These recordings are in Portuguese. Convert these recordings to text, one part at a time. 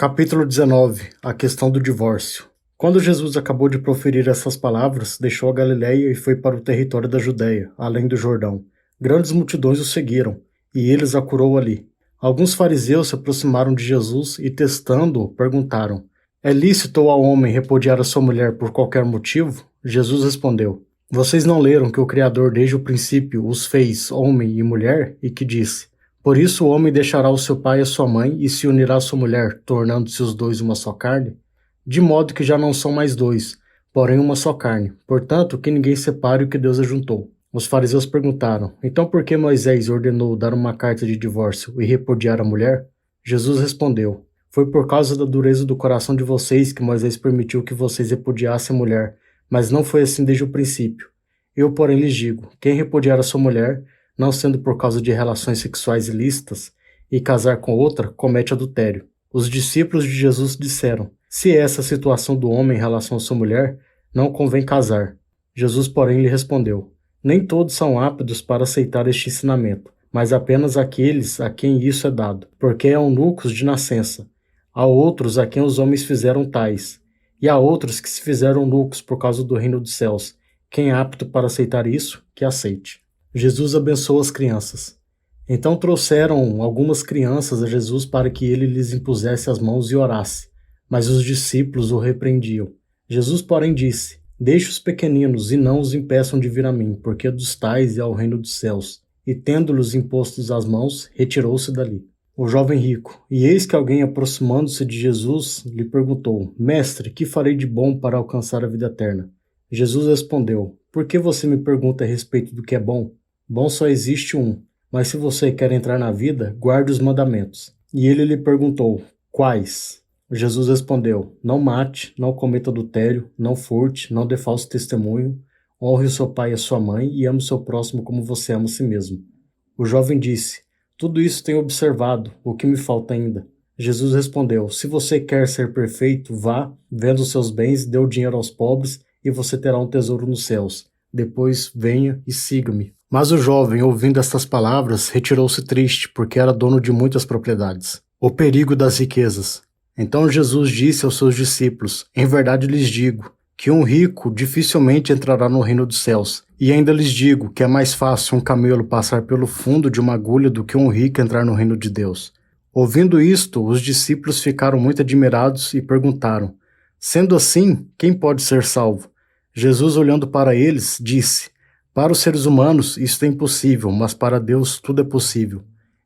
Capítulo 19. A questão do divórcio. Quando Jesus acabou de proferir essas palavras, deixou a Galiléia e foi para o território da Judéia, além do Jordão. Grandes multidões o seguiram, e eles a curou ali. Alguns fariseus se aproximaram de Jesus e, testando-o, perguntaram: É lícito ao homem repudiar a sua mulher por qualquer motivo? Jesus respondeu: Vocês não leram que o Criador desde o princípio os fez homem e mulher, e que disse: Por isso o homem deixará o seu pai e a sua mãe e se unirá à sua mulher, tornando-se os dois uma só carne? De modo que já não são mais dois, porém uma só carne. Portanto, que ninguém separe o que Deus ajuntou. Os fariseus perguntaram: Então por que Moisés ordenou dar uma carta de divórcio e repudiar a mulher? Jesus respondeu: Foi por causa da dureza do coração de vocês que Moisés permitiu que vocês repudiassem a mulher, mas não foi assim desde o princípio. Eu, porém, lhes digo: quem repudiar a sua mulher, não sendo por causa de relações sexuais ilícitas, e casar com outra, comete adultério. Os discípulos de Jesus disseram: Se essa é a situação do homem em relação à sua mulher, não convém casar. Jesus, porém, lhe respondeu: Nem todos são aptos para aceitar este ensinamento, mas apenas aqueles a quem isso é dado, porque é eunucos de nascença. Há outros a quem os homens fizeram tais, e há outros que se fizeram eunucos por causa do reino dos céus. Quem é apto para aceitar isso, que aceite. Jesus abençoa as crianças. Então trouxeram algumas crianças a Jesus para que ele lhes impusesse as mãos e orasse. Mas os discípulos o repreendiam. Jesus, porém, disse: Deixe os pequeninos e não os impeçam de vir a mim, porque dos tais é o reino dos céus. E tendo-lhes impostos as mãos, retirou-se dali. O jovem rico. E eis que alguém, aproximando-se de Jesus, lhe perguntou: Mestre, que farei de bom para alcançar a vida eterna? Jesus respondeu: Por que você me pergunta a respeito do que é bom? Bom só existe um, mas se você quer entrar na vida, guarde os mandamentos. E ele lhe perguntou: Quais? Jesus respondeu: Não mate, não cometa adultério, não furte, não dê falso testemunho, honre o seu pai e a sua mãe e ame o seu próximo como você ama a si mesmo. O jovem disse: Tudo isso tenho observado, o que me falta ainda? Jesus respondeu: Se você quer ser perfeito, vá, venda os seus bens, dê o dinheiro aos pobres e você terá um tesouro nos céus. Depois venha e siga-me. Mas o jovem, ouvindo estas palavras, retirou-se triste, porque era dono de muitas propriedades. O perigo das riquezas. Então Jesus disse aos seus discípulos: Em verdade lhes digo, que um rico dificilmente entrará no reino dos céus. E ainda lhes digo que é mais fácil um camelo passar pelo fundo de uma agulha do que um rico entrar no reino de Deus. Ouvindo isto, os discípulos ficaram muito admirados e perguntaram: Sendo assim, quem pode ser salvo? Jesus, olhando para eles, disse: Para os seres humanos isto é impossível, mas para Deus tudo é possível.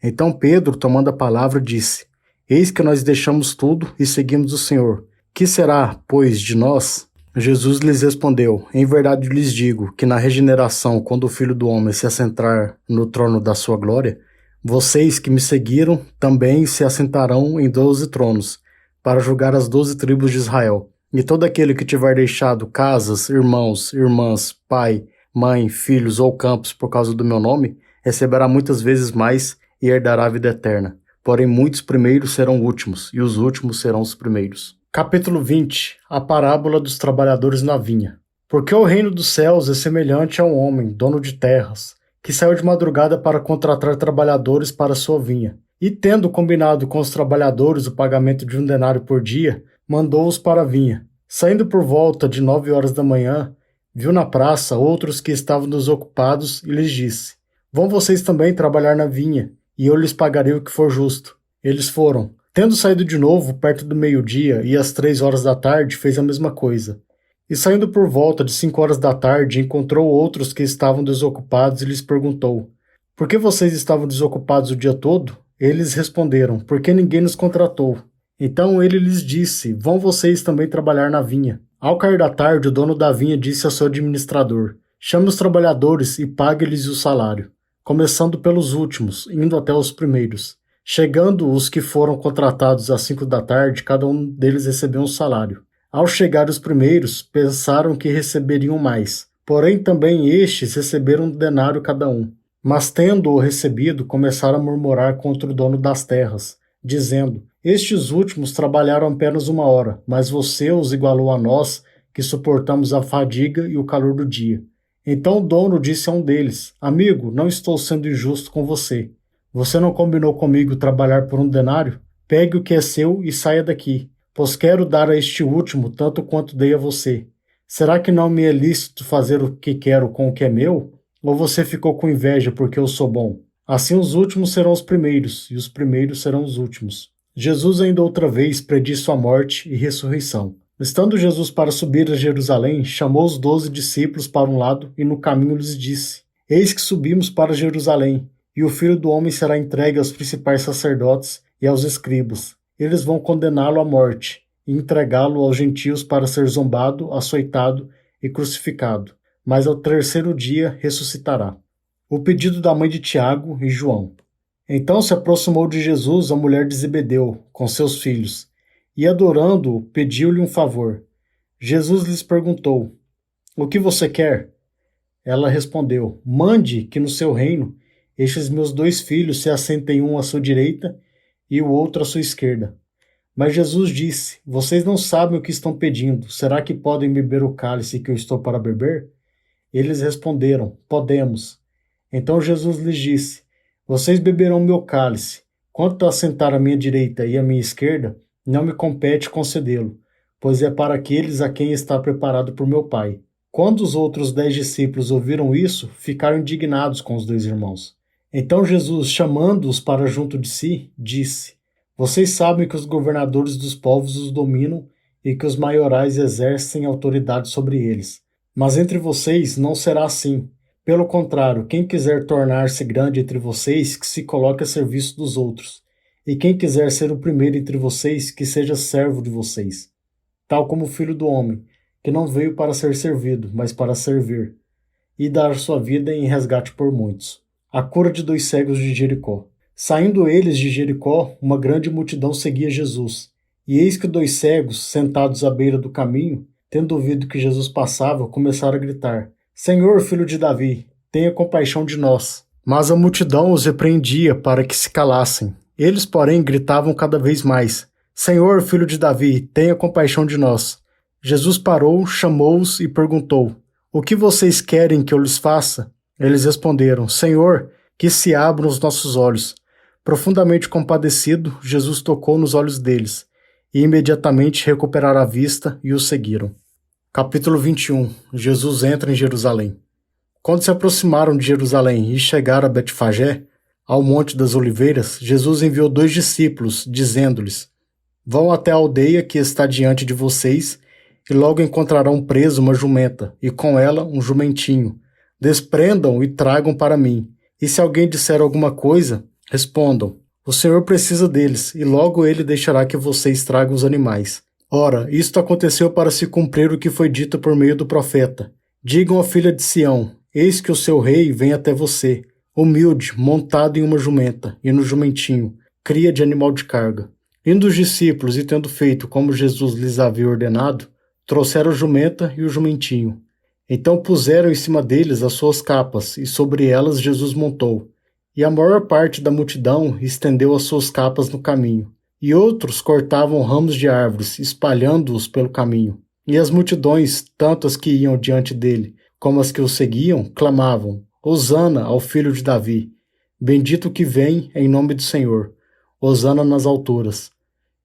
Então Pedro, tomando a palavra, disse: Eis que nós deixamos tudo e seguimos o Senhor. Que será, pois, de nós? Jesus lhes respondeu: Em verdade lhes digo que na regeneração, quando o Filho do Homem se assentar no trono da sua glória, vocês que me seguiram também se assentarão em 12 tronos, para julgar as 12 tribos de Israel. E todo aquele que tiver deixado casas, irmãos, irmãs, pai, mãe, filhos ou campos por causa do meu nome, receberá muitas vezes mais e herdará a vida eterna. Porém muitos primeiros serão últimos, e os últimos serão os primeiros. Capítulo 20. A parábola dos trabalhadores na vinha. Porque o reino dos céus é semelhante a um homem, dono de terras, que saiu de madrugada para contratar trabalhadores para sua vinha. E tendo combinado com os trabalhadores o pagamento de 1 denário por dia, mandou-os para a vinha. Saindo por volta de 9 horas da manhã, viu na praça outros que estavam desocupados e lhes disse: Vão vocês também trabalhar na vinha, e eu lhes pagarei o que for justo. Eles foram. Tendo saído de novo, perto do meio-dia e às 3 horas da tarde, fez a mesma coisa. E saindo por volta de 5 horas da tarde, encontrou outros que estavam desocupados e lhes perguntou: Por que vocês estavam desocupados o dia todo? Eles responderam: Porque ninguém nos contratou. Então ele lhes disse: Vão vocês também trabalhar na vinha. Ao cair da tarde, o dono da vinha disse ao seu administrador: Chame os trabalhadores e pague-lhes o salário, começando pelos últimos, indo até os primeiros. Chegando os que foram contratados às 5 da tarde, cada um deles recebeu um salário. Ao chegar os primeiros, pensaram que receberiam mais. Porém, também estes receberam 1 denário cada um. Mas tendo-o recebido, começaram a murmurar contra o dono das terras, dizendo: Estes últimos trabalharam apenas 1 hora, mas você os igualou a nós, que suportamos a fadiga e o calor do dia. Então o dono disse a um deles: Amigo, não estou sendo injusto com você. Você não combinou comigo trabalhar por 1 denário? Pegue o que é seu e saia daqui, pois quero dar a este último tanto quanto dei a você. Será que não me é lícito fazer o que quero com o que é meu? Ou você ficou com inveja porque eu sou bom? Assim os últimos serão os primeiros, e os primeiros serão os últimos. Jesus ainda outra vez prediz sua morte e ressurreição. Estando Jesus para subir a Jerusalém, chamou os 12 discípulos para um lado e no caminho lhes disse: Eis que subimos para Jerusalém, e o Filho do Homem será entregue aos principais sacerdotes e aos escribas. Eles vão condená-lo à morte e entregá-lo aos gentios para ser zombado, açoitado e crucificado. Mas ao terceiro dia ressuscitará. O pedido da mãe de Tiago e João. Então se aproximou de Jesus a mulher de Zebedeu, com seus filhos, e adorando-o, pediu-lhe um favor. Jesus lhes perguntou: O que você quer? Ela respondeu: Mande que no seu reino estes meus 2 filhos se assentem um à sua direita e o outro à sua esquerda. Mas Jesus disse: Vocês não sabem o que estão pedindo. Será que podem beber o cálice que eu estou para beber? Eles responderam: Podemos. Então Jesus lhes disse: Vocês beberão meu cálice. Quanto a assentar à minha direita e à minha esquerda, não me compete concedê-lo, pois é para aqueles a quem está preparado por meu Pai. Quando os outros 10 discípulos ouviram isso, ficaram indignados com os 2 irmãos. Então Jesus, chamando-os para junto de si, disse: Vocês sabem que os governadores dos povos os dominam e que os maiorais exercem autoridade sobre eles. Mas entre vocês não será assim. Pelo contrário, quem quiser tornar-se grande entre vocês, que se coloque a serviço dos outros. E quem quiser ser o primeiro entre vocês, que seja servo de vocês. Tal como o Filho do Homem, que não veio para ser servido, mas para servir, e dar sua vida em resgate por muitos. A cura de 2 cegos de Jericó. Saindo eles de Jericó, uma grande multidão seguia Jesus. E eis que 2 cegos, sentados à beira do caminho, tendo ouvido que Jesus passava, começaram a gritar: Senhor, filho de Davi, tenha compaixão de nós. Mas a multidão os repreendia para que se calassem. Eles, porém, gritavam cada vez mais: Senhor, filho de Davi, tenha compaixão de nós. Jesus parou, chamou-os e perguntou: O que vocês querem que eu lhes faça? Eles responderam: Senhor, que se abram os nossos olhos. Profundamente compadecido, Jesus tocou nos olhos deles, e imediatamente recuperaram a vista e o seguiram. Capítulo 21. Jesus entra em Jerusalém. Quando se aproximaram de Jerusalém e chegaram a Betfagé, ao Monte das Oliveiras, Jesus enviou 2 discípulos, dizendo-lhes: Vão até a aldeia que está diante de vocês, e logo encontrarão preso uma jumenta, e com ela um jumentinho. Desprendam e tragam para mim. E se alguém disser alguma coisa, respondam: O Senhor precisa deles, e logo ele deixará que vocês tragam os animais. Ora, isto aconteceu para se cumprir o que foi dito por meio do profeta. Digam à filha de Sião: Eis que o seu rei vem até você, humilde, montado em uma jumenta, e no jumentinho, cria de animal de carga. Indo os discípulos e tendo feito como Jesus lhes havia ordenado, trouxeram a jumenta e o jumentinho. Então puseram em cima deles as suas capas, e sobre elas Jesus montou. E a maior parte da multidão estendeu as suas capas no caminho. E outros cortavam ramos de árvores, espalhando-os pelo caminho. E as multidões, tanto as que iam diante dele, como as que o seguiam, clamavam: Hosana ao filho de Davi. Bendito o que vem em nome do Senhor. Hosana nas alturas.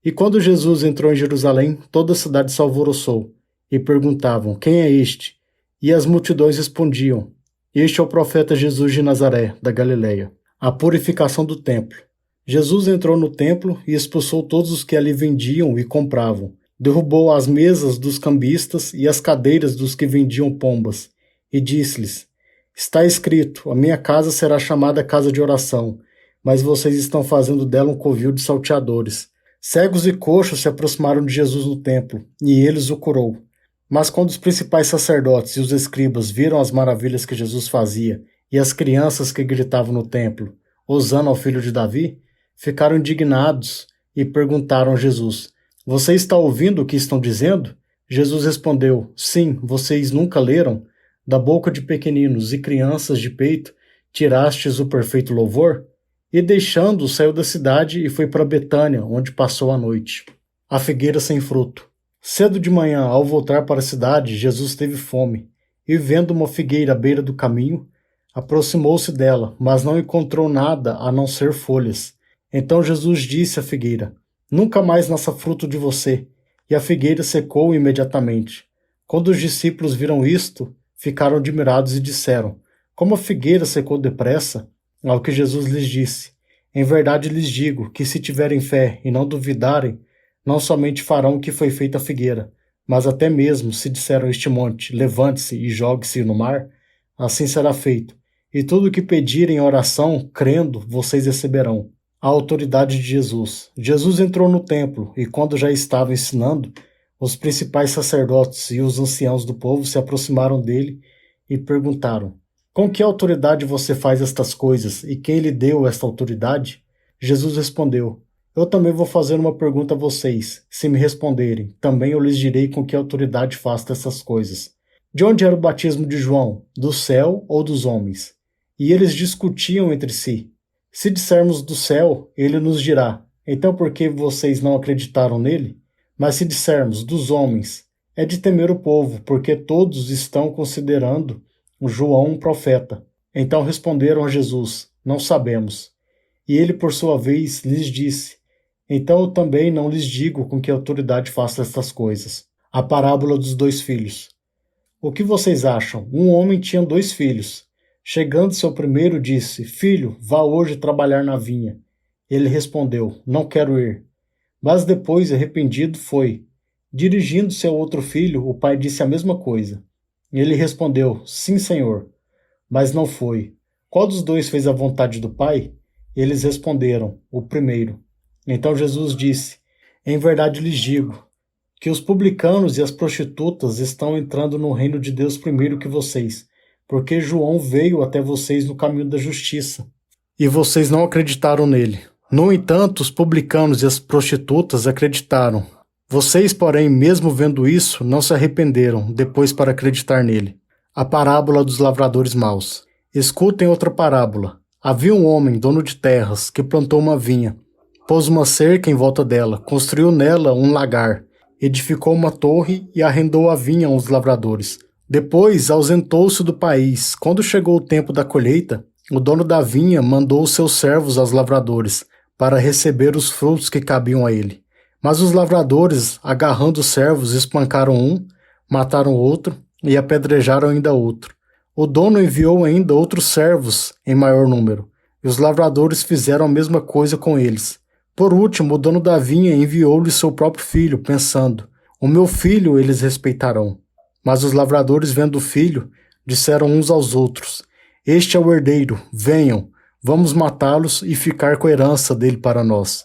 E quando Jesus entrou em Jerusalém, toda a cidade se alvoroçou. E perguntavam: Quem é este? E as multidões respondiam: Este é o profeta Jesus de Nazaré, da Galileia. A purificação do templo. Jesus entrou no templo e expulsou todos os que ali vendiam e compravam. Derrubou as mesas dos cambistas e as cadeiras dos que vendiam pombas. E disse-lhes: Está escrito, a minha casa será chamada casa de oração, mas vocês estão fazendo dela um covil de salteadores. Cegos e coxos se aproximaram de Jesus no templo, e eles o curou. Mas quando os principais sacerdotes e os escribas viram as maravilhas que Jesus fazia e as crianças que gritavam no templo: Hosana ao filho de Davi, ficaram indignados e perguntaram a Jesus: Você está ouvindo o que estão dizendo? Jesus respondeu: Sim, vocês nunca leram? Da boca de pequeninos e crianças de peito tirastes o perfeito louvor? E deixando-o, saiu da cidade e foi para Betânia, onde passou a noite. A figueira sem fruto. Cedo de manhã, ao voltar para a cidade, Jesus teve fome, e vendo uma figueira à beira do caminho, aproximou-se dela, mas não encontrou nada a não ser folhas. Então Jesus disse à figueira: nunca mais nasça fruto de você. E a figueira secou imediatamente. Quando os discípulos viram isto, ficaram admirados e disseram: como a figueira secou depressa? Ao que Jesus lhes disse: em verdade lhes digo que se tiverem fé e não duvidarem, não somente farão o que foi feito à figueira, mas até mesmo se disseram a este monte: levante-se e jogue-se no mar, assim será feito. E tudo o que pedirem em oração, crendo, vocês receberão. A autoridade de Jesus. Jesus entrou no templo e, quando já estava ensinando, os principais sacerdotes e os anciãos do povo se aproximaram dele e perguntaram: com que autoridade você faz estas coisas e quem lhe deu esta autoridade? Jesus respondeu: eu também vou fazer uma pergunta a vocês. Se me responderem, também eu lhes direi com que autoridade faço essas coisas. De onde era o batismo de João? Do céu ou dos homens? E eles discutiam entre si. Se dissermos do céu, ele nos dirá: então por que vocês não acreditaram nele? Mas se dissermos dos homens, é de temer o povo, porque todos estão considerando João um profeta. Então responderam a Jesus: não sabemos. E ele, por sua vez, lhes disse: então eu também não lhes digo com que autoridade faço estas coisas. A parábola dos 2 filhos. O que vocês acham? Um homem tinha 2 filhos. Chegando-se ao primeiro, disse: filho, vá hoje trabalhar na vinha. Ele respondeu: não quero ir. Mas depois, arrependido, foi. Dirigindo-se ao outro filho, o pai disse a mesma coisa. Ele respondeu: sim, senhor. Mas não foi. Qual dos 2 fez a vontade do pai? Eles responderam: o primeiro. Então Jesus disse: em verdade lhes digo, que os publicanos e as prostitutas estão entrando no reino de Deus primeiro que vocês, porque João veio até vocês no caminho da justiça, e vocês não acreditaram nele. No entanto, os publicanos e as prostitutas acreditaram. Vocês, porém, mesmo vendo isso, não se arrependeram depois para acreditar nele. A parábola dos lavradores maus. Escutem outra parábola. Havia um homem, dono de terras, que plantou uma vinha, pôs uma cerca em volta dela, construiu nela um lagar, edificou uma torre e arrendou a vinha aos lavradores. Depois ausentou-se do país. Quando chegou o tempo da colheita, o dono da vinha mandou os seus servos aos lavradores, para receber os frutos que cabiam a ele. Mas os lavradores, agarrando os servos, espancaram um, mataram outro e apedrejaram ainda outro. O dono enviou ainda outros servos em maior número, e os lavradores fizeram a mesma coisa com eles. Por último, o dono da vinha enviou-lhe seu próprio filho, pensando: o meu filho eles respeitarão. Mas os lavradores, vendo o filho, disseram uns aos outros: este é o herdeiro, venham, vamos matá-los e ficar com a herança dele para nós.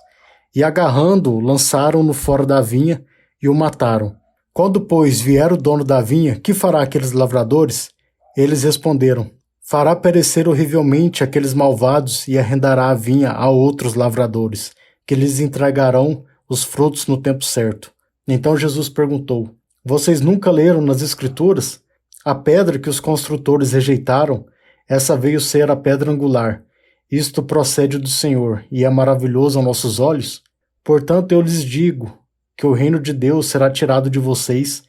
E agarrando-o, lançaram-no fora da vinha e o mataram. Quando, pois, vier o dono da vinha, que fará aqueles lavradores? Eles responderam: fará perecer horrivelmente aqueles malvados e arrendará a vinha a outros lavradores, que lhes entregarão os frutos no tempo certo. Então Jesus perguntou: vocês nunca leram nas Escrituras? A pedra que os construtores rejeitaram, essa veio ser a pedra angular. Isto procede do Senhor e é maravilhoso aos nossos olhos. Portanto, eu lhes digo que o reino de Deus será tirado de vocês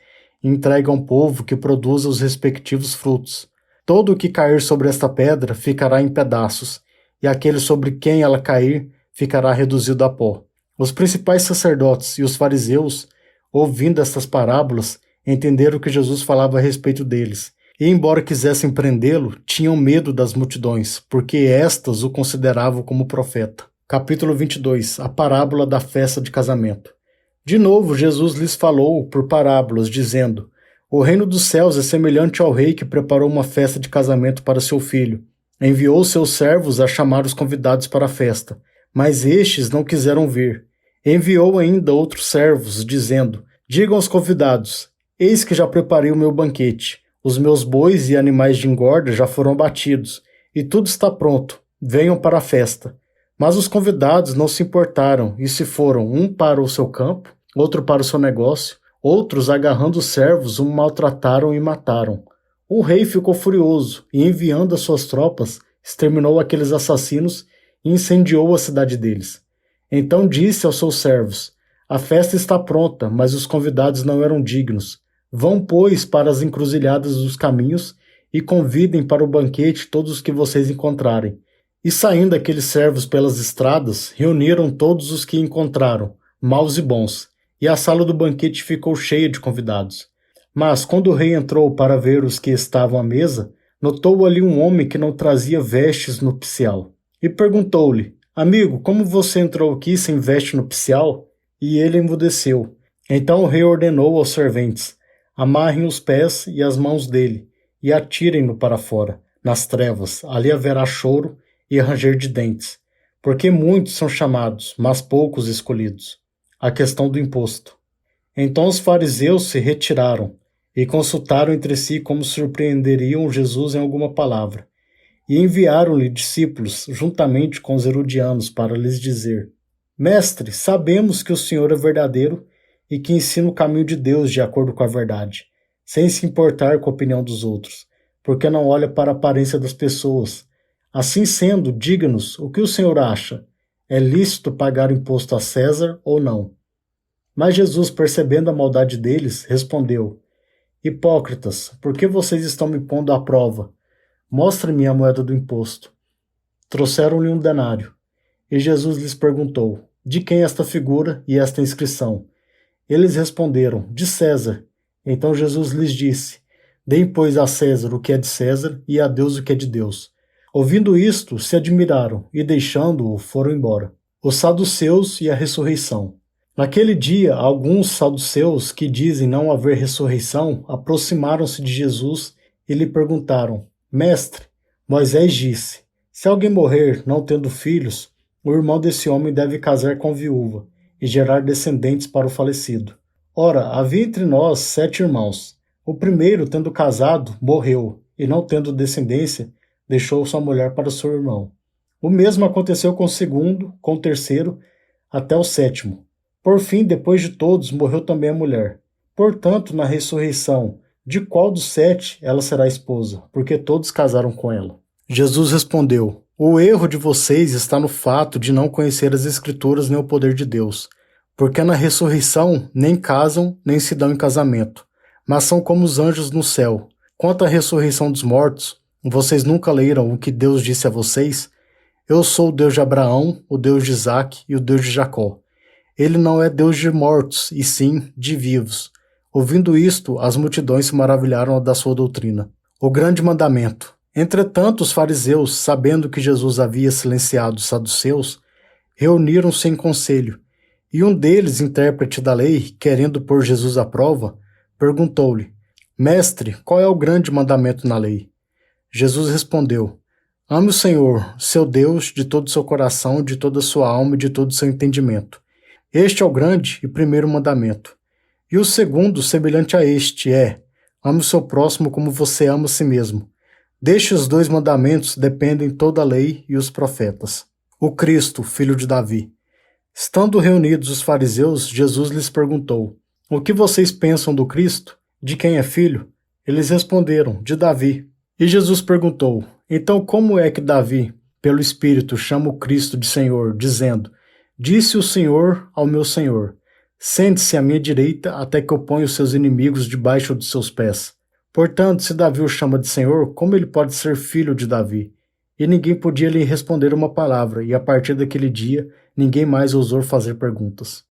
e entregue a um povo que produza os respectivos frutos. Todo o que cair sobre esta pedra ficará em pedaços, e aquele sobre quem ela cair ficará reduzido a pó. Os principais sacerdotes e os fariseus, ouvindo estas parábolas, entenderam que Jesus falava a respeito deles, e embora quisessem prendê-lo, tinham medo das multidões, porque estas o consideravam como profeta. Capítulo 22. A parábola da festa de casamento. De novo, Jesus lhes falou por parábolas, dizendo: o reino dos céus é semelhante ao rei que preparou uma festa de casamento para seu filho. Enviou seus servos a chamar os convidados para a festa, mas estes não quiseram vir. Enviou ainda outros servos, dizendo: digam aos convidados: eis que já preparei o meu banquete. Os meus bois e animais de engorda já foram abatidos, e tudo está pronto. Venham para a festa. Mas os convidados não se importaram e se foram, um para o seu campo, outro para o seu negócio. Outros, agarrando os servos, o maltrataram e mataram. O rei ficou furioso e, enviando as suas tropas, exterminou aqueles assassinos e incendiou a cidade deles. Então disse aos seus servos: a festa está pronta, mas os convidados não eram dignos. Vão, pois, para as encruzilhadas dos caminhos e convidem para o banquete todos os que vocês encontrarem. E saindo aqueles servos pelas estradas, reuniram todos os que encontraram, maus e bons, e a sala do banquete ficou cheia de convidados. Mas, quando o rei entrou para ver os que estavam à mesa, notou ali um homem que não trazia vestes nupcial, e perguntou-lhe: Amigo, como você entrou aqui sem veste nupcial? E ele emudeceu. Então o rei ordenou aos serventes: Amarrem os pés e as mãos dele, e atirem-no para fora, nas trevas. Ali haverá choro e ranger de dentes, porque muitos são chamados, mas poucos escolhidos. A questão do imposto. Então os fariseus se retiraram e consultaram entre si como surpreenderiam Jesus em alguma palavra. E enviaram-lhe discípulos juntamente com os herodianos para lhes dizer: Mestre, sabemos que o Senhor é verdadeiro e que ensina o caminho de Deus de acordo com a verdade, sem se importar com a opinião dos outros, porque não olha para a aparência das pessoas. Assim sendo, diga-nos o que o Senhor acha. É lícito pagar imposto a César ou não? Mas Jesus, percebendo a maldade deles, respondeu: Hipócritas, por que vocês estão me pondo à prova? Mostre-me a moeda do imposto. Trouxeram-lhe um denário. E Jesus lhes perguntou: De quem esta figura e esta inscrição? Eles responderam: De César. Então Jesus lhes disse: Deem, pois, a César o que é de César e a Deus o que é de Deus. Ouvindo isto, se admiraram e, deixando-o, foram embora. Os saduceus e a ressurreição. Naquele dia, alguns saduceus que dizem não haver ressurreição aproximaram-se de Jesus e lhe perguntaram: Mestre, Moisés disse: Se alguém morrer não tendo filhos, o irmão desse homem deve casar com a viúva e gerar descendentes para o falecido. Ora, havia entre nós 7 irmãos. O primeiro, tendo casado, morreu, e não tendo descendência, deixou sua mulher para o seu irmão. O mesmo aconteceu com o segundo, com o terceiro, até o sétimo. Por fim, depois de todos, morreu também a mulher. Portanto, na ressurreição, de qual dos 7 ela será esposa? Porque todos casaram com ela. Jesus respondeu: O erro de vocês está no fato de não conhecer as Escrituras nem o poder de Deus. Porque na ressurreição nem casam, nem se dão em casamento, mas são como os anjos no céu. Quanto à ressurreição dos mortos, vocês nunca leram o que Deus disse a vocês? Eu sou o Deus de Abraão, o Deus de Isaque e o Deus de Jacó. Ele não é Deus de mortos, e sim de vivos. Ouvindo isto, as multidões se maravilharam da sua doutrina. O grande mandamento. Entretanto, os fariseus, sabendo que Jesus havia silenciado os saduceus, reuniram-se em conselho. E um deles, intérprete da lei, querendo pôr Jesus à prova, perguntou-lhe: Mestre, qual é o grande mandamento na lei? Jesus respondeu: Ame o Senhor, seu Deus, de todo o seu coração, de toda a sua alma e de todo o seu entendimento. Este é o grande e primeiro mandamento. E o segundo, semelhante a este, é: ame o seu próximo como você ama a si mesmo. Destes 2 mandamentos dependem toda a lei e os profetas. O Cristo, filho de Davi. Estando reunidos os fariseus, Jesus lhes perguntou: O que vocês pensam do Cristo? De quem é filho? Eles responderam: De Davi. E Jesus perguntou: Então como é que Davi, pelo Espírito, chama o Cristo de Senhor, dizendo: Disse o Senhor ao meu Senhor: Sente-se à minha direita até que eu ponha os seus inimigos debaixo dos seus pés. Portanto, se Davi o chama de Senhor, como ele pode ser filho de Davi? E ninguém podia lhe responder uma palavra, e a partir daquele dia, ninguém mais ousou fazer perguntas.